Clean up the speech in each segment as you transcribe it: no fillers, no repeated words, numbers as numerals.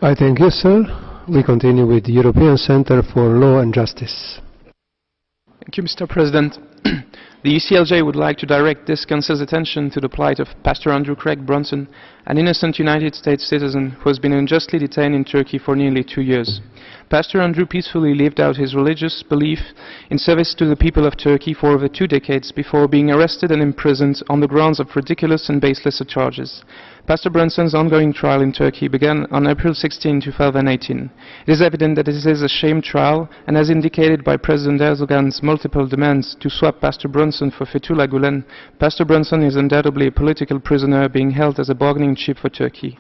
I thank you, sir. We continue with the European Center for Law and Justice. Thank you, Mr. President. The ACLJ would like to direct this Council's attention to the plight of Pastor Andrew Brunson, an innocent United States citizen who has been unjustly detained in Turkey for nearly 2 years. Pastor Andrew peacefully lived out his religious belief in service to the people of Turkey for over 2 decades before being arrested and imprisoned on the grounds of ridiculous and baseless charges. Pastor Brunson's ongoing trial in Turkey began on April 16, 2018. It is evident that this is a sham trial, and as indicated by President Erdogan's multiple demands to swap Pastor Brunson for Fethullah Gulen, Pastor Brunson is undoubtedly a political prisoner being held as a bargaining chip for Turkey.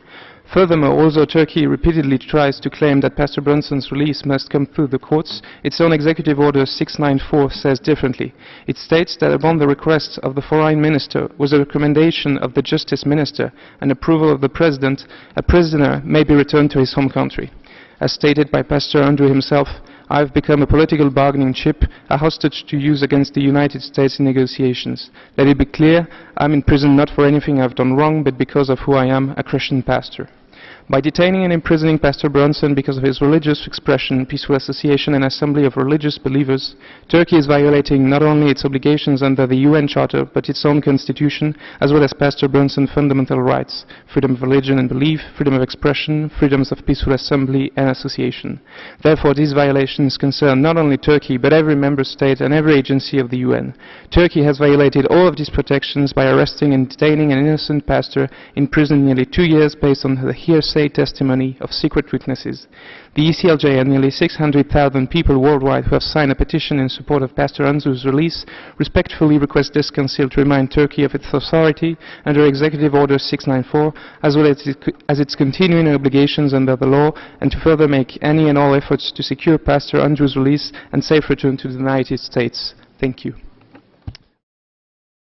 Furthermore, although Turkey repeatedly tries to claim that Pastor Brunson's release must come through the courts, its own Executive Order 694 says differently. It states that upon the request of the Foreign Minister, with a recommendation of the Justice Minister and approval of the President, a prisoner may be returned to his home country. As stated by Pastor Andrew himself, I have become a political bargaining chip, a hostage to use against the United States in negotiations. Let it be clear, I'm in prison not for anything I've done wrong, but because of who I am, a Christian pastor. By detaining and imprisoning Pastor Brunson because of his religious expression, peaceful association and assembly of religious believers, Turkey is violating not only its obligations under the UN Charter, but its own constitution, as well as Pastor Brunson's fundamental rights: freedom of religion and belief, freedom of expression, freedoms of peaceful assembly and association. Therefore, these violations concern not only Turkey, but every member state and every agency of the UN. Turkey has violated all of these protections by arresting and detaining an innocent pastor in prison nearly 2 years based on the hearsay testimony of secret witnesses. The ACLJ and nearly 600,000 people worldwide who have signed a petition in support of Pastor Andrew's release respectfully request this Council to remind Turkey of its authority under Executive Order 694, as well as its continuing obligations under the law, and to further make any and all efforts to secure Pastor Andrew's release and safe return to the United States. Thank you.